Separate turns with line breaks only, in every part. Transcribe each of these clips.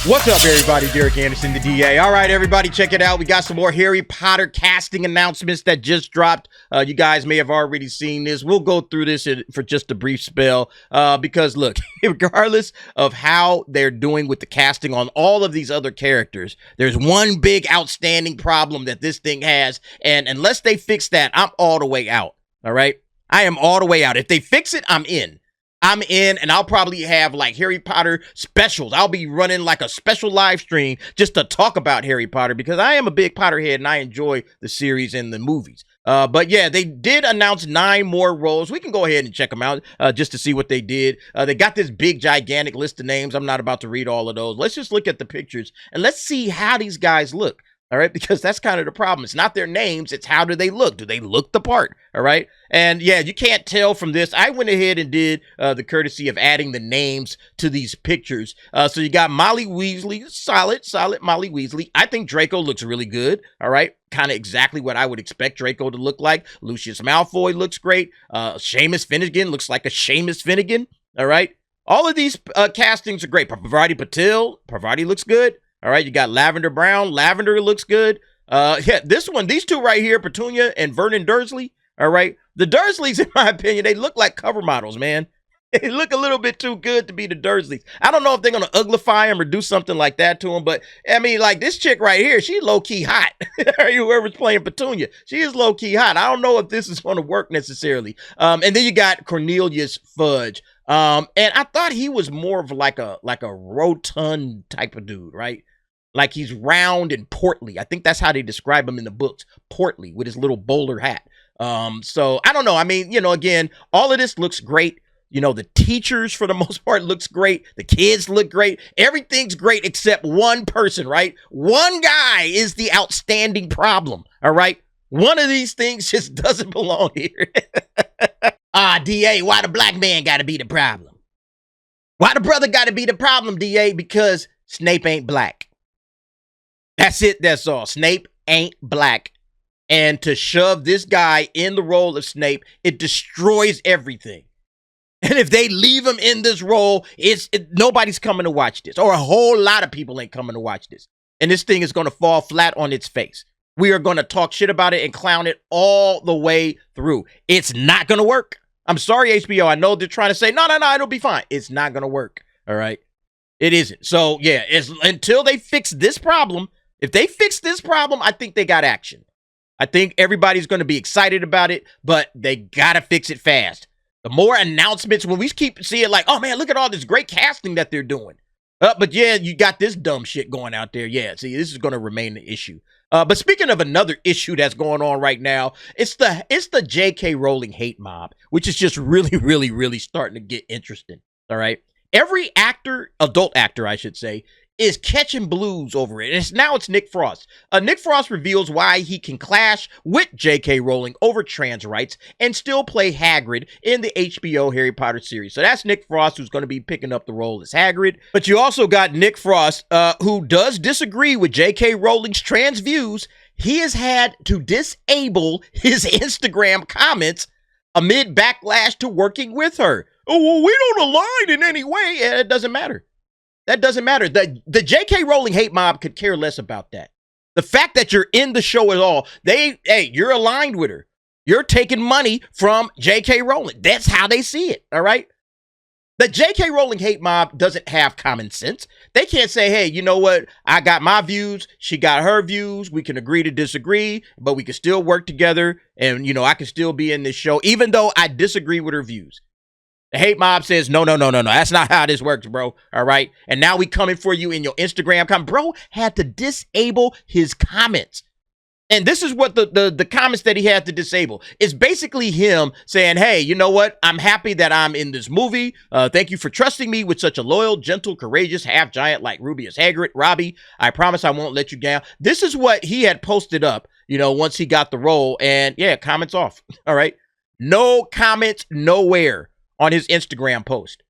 What's up, everybody? Derek Anderson, the DA. All right, everybody, check it out. We got some more Harry Potter casting announcements that just dropped. You guys may have already seen this. We'll go through this for just a brief spell because, look, regardless of how they're doing with the casting on all of these other characters, there's one big outstanding problem that this thing has, and unless they fix that, I'm all the way out, all right? I am all the way out. If they fix it, I'm in. And I'll probably have like Harry Potter specials. I'll be running like a special live stream just to talk about Harry Potter because I am a big Potterhead and I enjoy the series and the movies. But yeah, they did announce 9 more roles. We can go ahead and check them out just to see what they did. They got this big, gigantic list of names. I'm not about to read all of those. Let's just look at the pictures and let's see how these guys look. All right, because that's kind of the problem. It's not their names. It's how do they look? Do they look the part? All right. And yeah, you can't tell from this. I went ahead and did the courtesy of adding the names to these pictures. So you got Molly Weasley, solid Molly Weasley. I think Draco looks really good. All right. Kind of exactly what I would expect Draco to look like. Lucius Malfoy looks great. Seamus Finnegan looks like a Seamus Finnegan. All right. All of these castings are great. Parvati Patil. Parvati looks good. All right, you got Lavender Brown. Lavender looks good. Yeah, this one, these two right here, Petunia and Vernon Dursley. All right, the Dursleys, in my opinion, they look like cover models, man. They look a little bit too good to be the Dursleys. I don't know if they're going to uglify them or do something like that to them, but I mean, like this chick right here, she's low-key hot. Whoever's playing Petunia, she is low-key hot. I don't know if this is going to work necessarily. And then you got Cornelius Fudge. And I thought he was more of like a rotund type of dude, right? Like he's round and portly. I think that's how they describe him in the books. Portly with his little bowler hat. So I don't know. I mean, you know, again, all of this looks great. You know, the teachers for the most part looks great. The kids look great. Everything's great except one person, right? One guy is the outstanding problem. All right. One of these things just doesn't belong here. DA, why the black man got to be the problem? Why the brother got to be the problem, DA? Because Snape ain't black. That's it. That's all. Snape ain't black. And to shove this guy in the role of Snape, it destroys everything. And if they leave him in this role, nobody's coming to watch this. Or a whole lot of people ain't coming to watch this. And this thing is going to fall flat on its face. We are going to talk shit about it and clown it all the way through. It's not going to work. I'm sorry, HBO. I know they're trying to say, no, it'll be fine. It's not going to work. All right. It isn't. So, yeah, until they fix this problem, if they fix this problem, I think they got action. I think everybody's going to be excited about it, but they got to fix it fast. The more announcements, when we keep seeing like, oh, man, look at all this great casting that they're doing. But, yeah, you got this dumb shit going out there. Yeah, see, this is going to remain the issue. But speaking of another issue that's going on right now, it's the J.K. Rowling Hate Mob, which is just really, really, really starting to get interesting. All right. Every actor, adult actor, I should say, is catching blues over it. And now it's Nick Frost. Nick Frost reveals why he can clash with J.K. Rowling over trans rights and still play Hagrid in the HBO Harry Potter series. So that's Nick Frost, who's going to be picking up the role as Hagrid. But you also got Nick Frost, who does disagree with J.K. Rowling's trans views. He has had to disable his Instagram comments amid backlash to working with her. Oh, well, we don't align in any way. And it doesn't matter. That doesn't matter. The J.K. Rowling Hate Mob could care less about that. The fact that you're in the show at all, you're aligned with her. You're taking money from J.K. Rowling. That's how they see it, all right? The J.K. Rowling Hate Mob doesn't have common sense. They can't say, hey, you know what? I got my views. She got her views. We can agree to disagree, but we can still work together. And, you know, I can still be in this show, even though I disagree with her views. The Hate Mob says, no. That's not how this works, bro. All right. And now we coming for you in your Instagram comment. Bro had to disable his comments. And this is what the comments that he had to disable is basically him saying, hey, you know what? I'm happy that I'm in this movie. Thank you for trusting me with such a loyal, gentle, courageous half giant like Rubius Hagrid. Robbie, I promise I won't let you down. This is what he had posted up, you know, once he got the role. And yeah, comments off. All right. No comments nowhere on his Instagram post.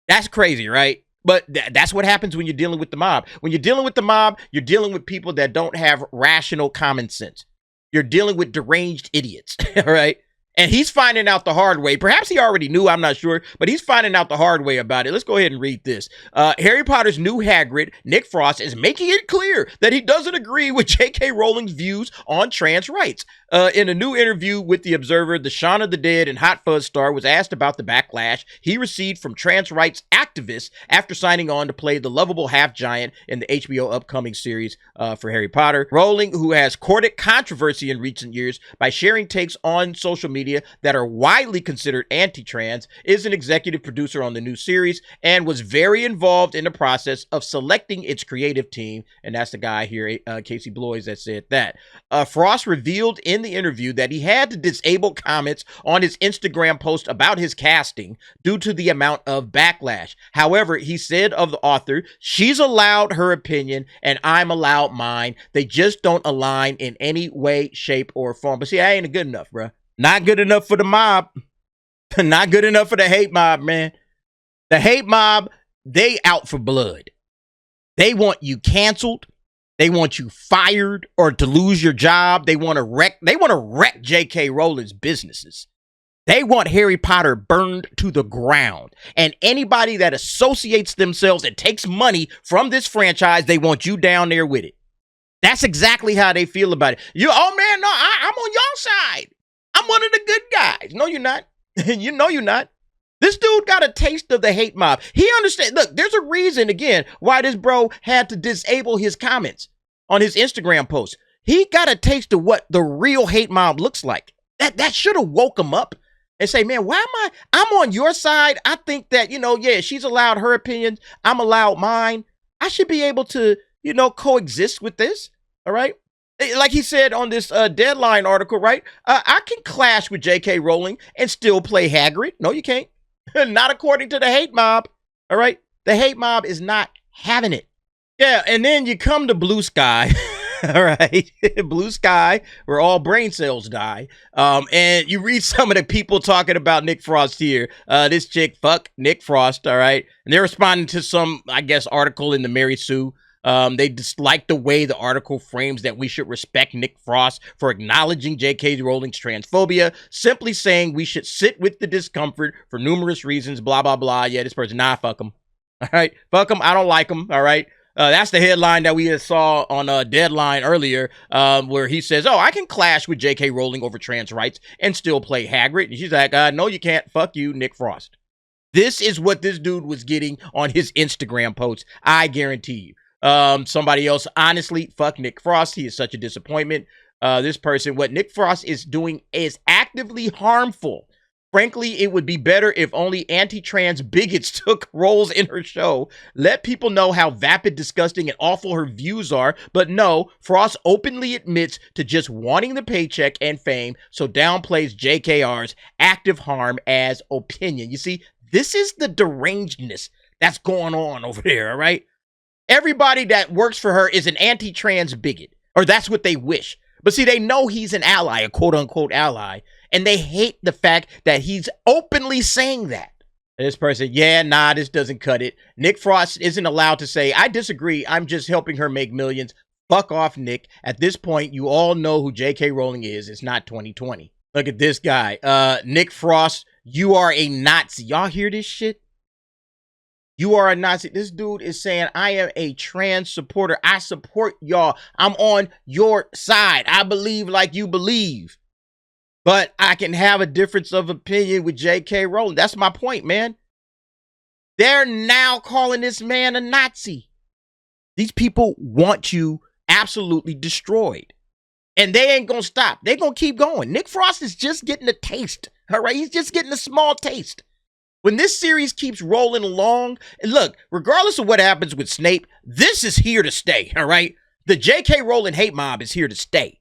That's crazy, right? But that's what happens when you're dealing with the mob. When you're dealing with the mob, you're dealing with people that don't have rational common sense. You're dealing with deranged idiots, all right? And he's finding out the hard way. Perhaps he already knew, I'm not sure, but he's finding out the hard way about it. Let's go ahead and read this. Harry Potter's new Hagrid, Nick Frost, is making it clear that he doesn't agree with J.K. Rowling's views on trans rights. In a new interview with The Observer, the Shaun of the Dead and Hot Fuzz star was asked about the backlash he received from trans rights activists after signing on to play the lovable half-giant in the HBO upcoming series for Harry Potter. Rowling, who has courted controversy in recent years by sharing takes on social media that are widely considered anti-trans, is an executive producer on the new series and was very involved in the process of selecting its creative team. And that's the guy here, Casey Bloys, that said that. Frost revealed in the interview that he had to disable comments on his Instagram post about his casting due to the amount of backlash. However, he said of the author, "She's allowed her opinion and I'm allowed mine. They just don't align in any way, shape, or form." But see, I ain't good enough, bro. Not good enough for the mob. Not good enough for the hate mob, man. The hate mob, they out for blood. They want you canceled. They want you fired or to lose your job. They want to wreck J.K. Rowling's businesses. They want Harry Potter burned to the ground. And anybody that associates themselves and takes money from this franchise, they want you down there with it. That's exactly how they feel about it. Oh man, no, I'm on your side. I'm one of the good guys. No, you're not. You know you're not. This dude got a taste of the hate mob. He understands. Look, there's a reason, again, why this bro had to disable his comments on his Instagram post. He got a taste of what the real hate mob looks like. That should have woke him up and say, man, why I'm on your side. I think that, yeah, she's allowed her opinions. I'm allowed mine. I should be able to, coexist with this. All right. Like he said on this Deadline article, right? I can clash with J.K. Rowling and still play Hagrid. No, you can't. Not according to the hate mob. All right. The hate mob is not having it. Yeah. And then you come to Blue Sky. All right. Blue Sky, where all brain cells die. And you read some of the people talking about Nick Frost here. This chick, fuck Nick Frost. All right. And they're responding to some, I guess, article in the Mary Sue. They dislike the way the article frames that we should respect Nick Frost for acknowledging J.K. Rowling's transphobia, simply saying we should sit with the discomfort for numerous reasons, blah, blah, blah. Yeah, this person, nah, fuck him. All right, fuck him. I don't like him. All right. That's the headline that we saw on Deadline earlier, where he says, I can clash with J.K. Rowling over trans rights and still play Hagrid. And she's like, no, you can't. Fuck you, Nick Frost. This is what this dude was getting on his Instagram posts. I guarantee you. Somebody else, honestly, fuck Nick Frost. He is such a disappointment. This person, what Nick Frost is doing is actively harmful. Frankly, it would be better if only anti-trans bigots took roles in her show. Let people know how vapid, disgusting, and awful her views are. But no, Frost openly admits to just wanting the paycheck and fame, so downplays JKR's active harm as opinion. You see, this is the derangedness that's going on over there, all right? Everybody that works for her is an anti-trans bigot, or that's what they wish. But see, they know he's an ally, a quote-unquote ally, and they hate the fact that he's openly saying that. This person, yeah, nah, this doesn't cut it. Nick Frost isn't allowed to say, I disagree, I'm just helping her make millions. Fuck off, Nick. At this point, you all know who J.K. Rowling is. It's not 2020. Look at this guy. Nick Frost, you are a Nazi. Y'all hear this shit? You are a Nazi. This dude is saying, I am a trans supporter. I support y'all. I'm on your side. I believe like you believe. But I can have a difference of opinion with J.K. Rowling. That's my point, man. They're now calling this man a Nazi. These people want you absolutely destroyed. And they ain't going to stop. They're going to keep going. Nick Frost is just getting a taste. All right? He's just getting a small taste. When this series keeps rolling along, and look, regardless of what happens with Snape, this is here to stay, all right? The J.K. Rowling hate mob is here to stay.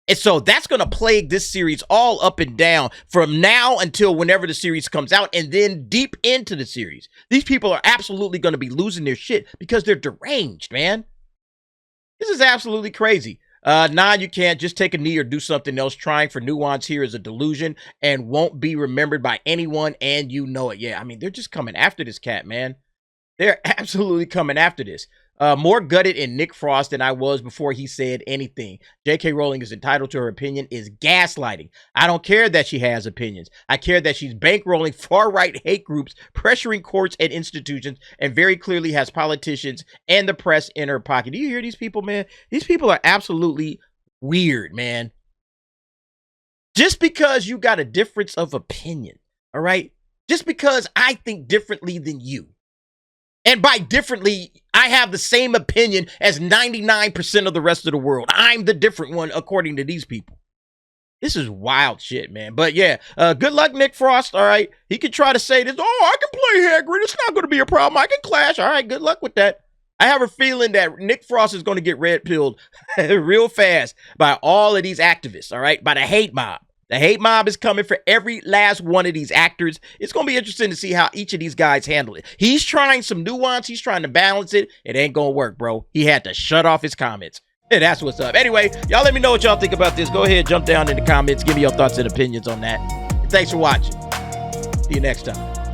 And so that's going to plague this series all up and down from now until whenever the series comes out and then deep into the series. These people are absolutely going to be losing their shit because they're deranged, man. This is absolutely crazy. Nah, you can't. Just take a knee or do something else. Trying for nuance here is a delusion and won't be remembered by anyone, and you know it. Yeah, I mean, they're just coming after this cat, man. They're absolutely coming after this. More gutted in Nick Frost than I was before he said anything. J.K. Rowling is entitled to her opinion is gaslighting. I don't care that she has opinions. I care that she's bankrolling far-right hate groups, pressuring courts and institutions, and very clearly has politicians and the press in her pocket. Do you hear these people, man? These people are absolutely weird, man. Just because you got a difference of opinion, all right? Just because I think differently than you. And by differently, I have the same opinion as 99% of the rest of the world. I'm the different one, according to these people. This is wild shit, man. But yeah, good luck, Nick Frost, all right? He could try to say this, oh, I can play Hagrid. It's not going to be a problem. I can clash. All right, good luck with that. I have a feeling that Nick Frost is going to get red-pilled real fast by all of these activists, all right? By the hate mob. The hate mob is coming for every last one of these actors. It's going to be interesting to see how each of these guys handle it. He's trying some nuance. He's trying to balance it. It ain't going to work, bro. He had to shut off his comments. And that's what's up. Anyway, y'all let me know what y'all think about this. Go ahead, jump down in the comments. Give me your thoughts and opinions on that. Thanks for watching. See you next time.